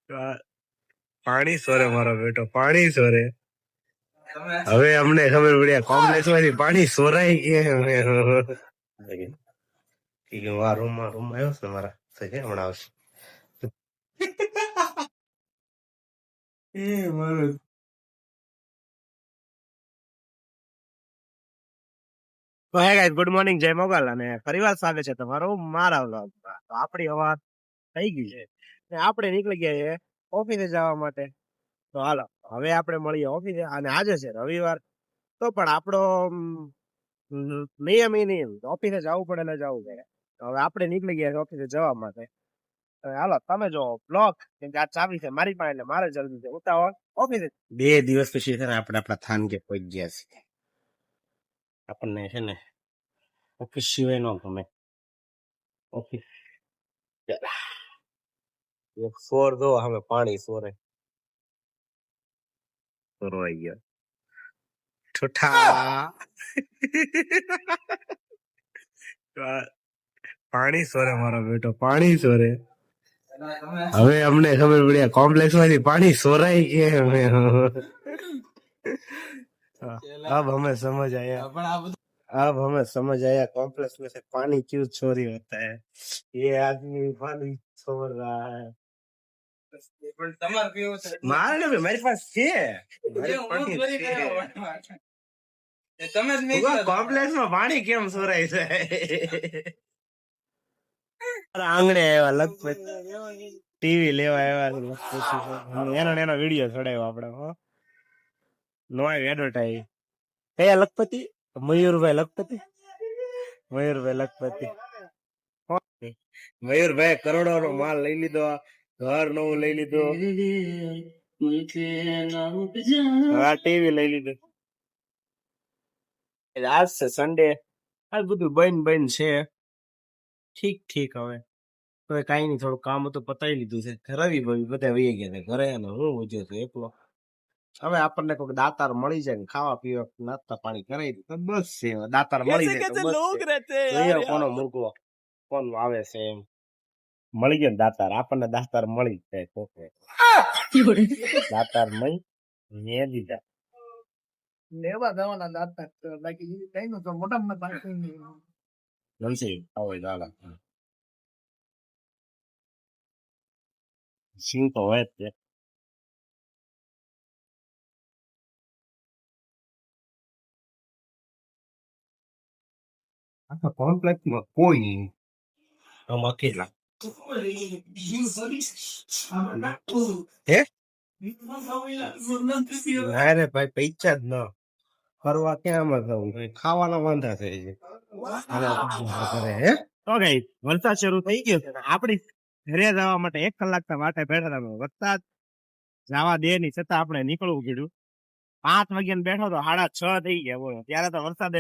આ પાણી સોરે મારો બેટો, પાણી સોરે. હવે અમને ખબર પડી કોમ્પ્લેક્સ માંથી પાણી સોરાય કે રૂમ આવ્યો છે મારા હમણાં આવશે. એ મારો તો હે ગાઈસ, ગુડ મોર્નિંગ, જય મોગલ, અને ફરીવાર સ્વાગત છે તમારું મારા વ્લોગમાં. તો આપણી અવાજ થઈ ગઈ છે ને આપણે નીકળી ગયા છે ઓફિસે જવા માટે. તો હાલો હવે આપણે મળીએ ઓફિસે. અને આજે છે રવિવાર, તો પણ આપણો નિયમ એ નિયમ ઓફિસે જવું પડે ને જવું પડે. તો હવે આપણે નીકળી ગયા ઓફિસે જવા માટે. હવે હાલો તમે જો બ્લોગ, કેમ કે આ ચાવી છે મારી પાસે એટલે મારે જલ્દી છે ઉતાવળ ઓફિસે. 2 દિવસ પછી છે ને આપણે આપણા થાન કે પહોંચી ગયા છીએ. આપણને છે ને ઓફિસ સિવાય ન ગમે. ઓફિસ સોર દો, અમે પાણી સોરે સોરવાઈ ગયો ઠુઠા. પાણી સોરે મારો બેટો, પાણી સોરે. હવે અમને ખબર પડી કોમ્પ્લેક્સ માંથી પાણી સોરાય કે अब हमें समझ आया, अब हमें समझ आया कॉम्प्लेक्स में से पानी क्यों चोरी होता है. ये आदमी पानी छोड़ रहा है. मारे ने मेरे पास છે, કોમ્પ્લેક્સ માં પાણી કેમ સોરાય છે. આંગણે આવ્યા લખપત ટીવી લેવા આવ્યા, એનો વિડીયો ચડાવ્યો આપણે. નો એડવર્ટાઈઝ કયા લખપતિ, મયુરભાઈ લખપતિ, મયુરભાઈ લખપતિ. મયુરભાઈ કરોડો નો માલ લઈ લીધો, ઘર નવું લઈ લીધું, ટીવી લઈ લીધું. આજ છે સન્ડે, આજ બધું બન છે ઠીક ઠીક. હવે તો કઈ નઈ, થોડું કામ હતું પતાવી લીધું છે. રવિ ભાઈ બધા વહી ગયા હતા ઘરે, અને હું ઉજ્યો છું એકલો. હવે આપણને કોઈ દાતાર મળી જાય ને ખાવા પીવા નાસ્તા પાણી કરાવી દે બસ છે. દાતાર મળી જાય કોનો મૂકવો, કોણ આવે છે એમ. મળી ગયો ને દાતાર, આપણને દાતાર મળી જાય. કોકે દાતાર મળી મેં દીધા લેવા જવાના દાતાર, બાકી કઈ નું તો મોટા નથી આવે દાદા સિંહ તો હોય જ. આખા કોમ્પ્લેક્સમાં કોઈ નહીં, આમ અકેલા. હે ના રે ભાઈ, પૈસા જ ન ફરવા ક્યાં માં જવું, ખાવાના વાંધા થઈ છે. હે તો ગઈ વરસાદ શરૂ થઈ ગયો છે, આપડી ઘરે જવા માટે 1 કલાક માટે બેઠા હતા. વરસાદ જવા દે ની છતાં આપણે નીકળવું કીધું. 5 વાગ્યા બેઠો તો 6:30 થઈ ગયા. બોલો ત્યારે તો વરસાદે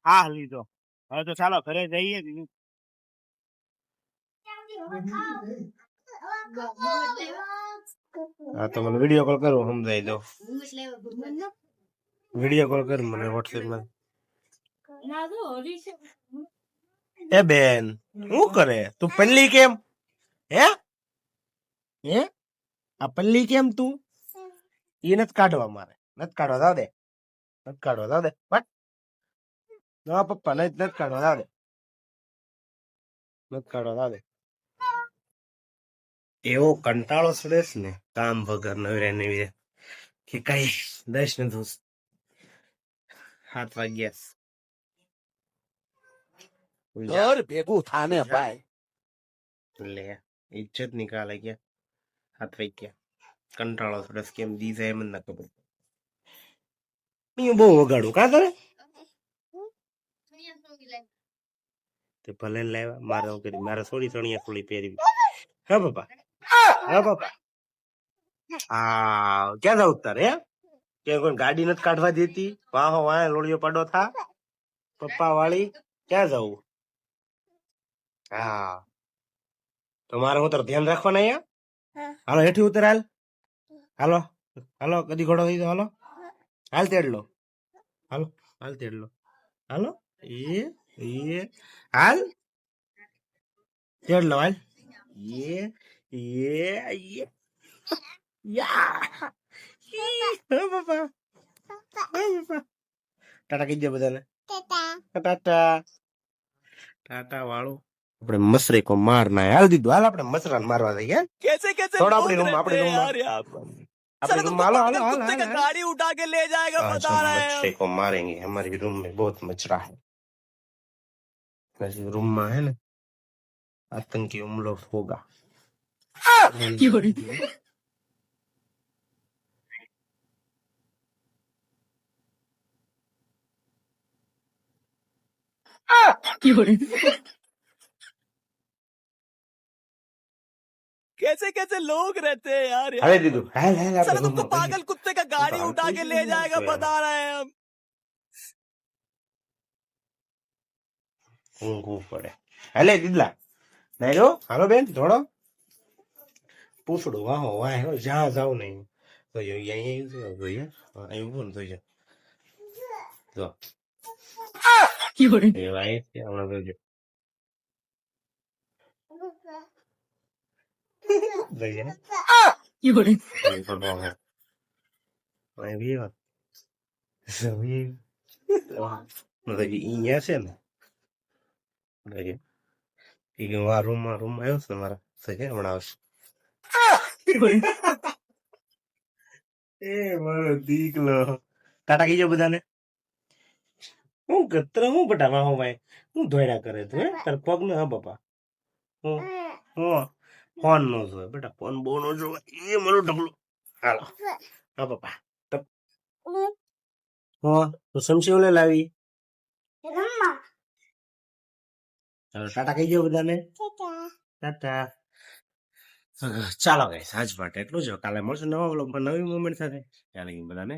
હા લીધો. હવે તો ચાલો ઘરે જઈએ. હા તો મને વિડીયો કોલ કરો, સમજાઈ દો. વિડીયો કોલ કર મને વોટ્સએપ માં. એ બેન શું કરે તું, પલ્લી કેમ હે હે આ પલ્લી કેમ તું? એ નથી કાઢવા, મારે નથી કાઢવા, દાવ દે, નથી કાઢવા, દાવ દે. ના પપ્પા નથી કાઢવા, દાવ દે, નથી કાઢવા, દાવ દે. એવો કંટાળો સડેસ ને કામ વગર નવરે નવરે કે કઈ 10 ને 7 વાગ્યા ઘર ભેગું થાને ભાઈ. લે ઇજ્જત નિકાલે ગયા 7 વાગ્યા. કંટાળો સડેસ કેમ દી જાય એમ ના ખબર. બહુ વગાડું કા તમે તે ભલે લાવ્યા મારે કરી, મારે થોડી ચણિયા થોડી પહેરવી. હા બાપા, હા બાપા. હા ક્યાં જાવ તારે? કે કોઈ ગાડી નથી કાઢવા દેતી? વાહો વાહ લોડિયો પાડો થા પપ્પા વાળી. ક્યાં જવું? હા તો મારે હું તાર ધ્યાન રાખવાના અહીંયા. હાલો હેઠી ઉતર, હાલ હાલો હાલો, કદી ઘોડો થઈ જાવ. હાલો હાલ તેડ લો, હાલો હાલ તેડ લો, હાલો એ હાલ તેડ લો, હાલ યા બાપા ટાટા કહી દે બધાને ટાટા ટાટા વાળું આપણે મસરે કો મારના હાલ દીધું હાલ આપણે મસરા મારવા દઈએ कैसे कैसे થોડા लोग આપણી રૂમ रहते આપણી हैं રૂમ यार यहाँ अपने साला रूम तुमको मालो पागल हालो कुत्ते का हालो गाड़ी उठा के ले जाएगा आज बता हम रहे हैं मच्छरे को मारेंगे हमारे रूम में बहुत मच्छरा है वैसे रूम में है ना आतंकी हमलो होगा कैसे कैसे लोग रहते हैं यार अरे यहाँ दीदू हाल हाल साला આપણે तुमको રૂમમાં पागल कुत्ते का गाड़ी बाप उठा रे, के ले जाएगा यार। बता रहे हैं हम ઊંઘવું પડે હાલે દીદલા નહીં રો હાલો બેન થોડો પૂછડું વાહો વાહ જ્યાં જાવ નહીં તો અહીંયા જોઈએ અહીં ઊભું ને થઈ જાય જો એ વાય છે હમણાં જોજો જોઈએ અહીં થોડો વાહ અહીં બી વાત અહીંયા છે ને જોઈએ એ કે મારા રૂમમાં આવ્યો છે મારા સહી હમણાં આવશે એ મારો દીકલો ટાટા કીજો બધાને હું કતરા હું બટાવા હું ભાઈ હું ધોયડા કરે તું હે તાર પગ ને હા બાપા હું હું ફોન નો જોવે બેટા ફોન બહુ નો જોવે એ મારું ઢગલું હાલો હા બાપા હા તો સમસી ઓલે લાવી ચાલો ટાટા કહીજો બધાને ટાટા ચાલો ગાઈસ આજ માટે એટલું જ કાલે મળશું નવા વ્લોગમાં નવી મોમેન્ટ સાથે ત્યારે બધાને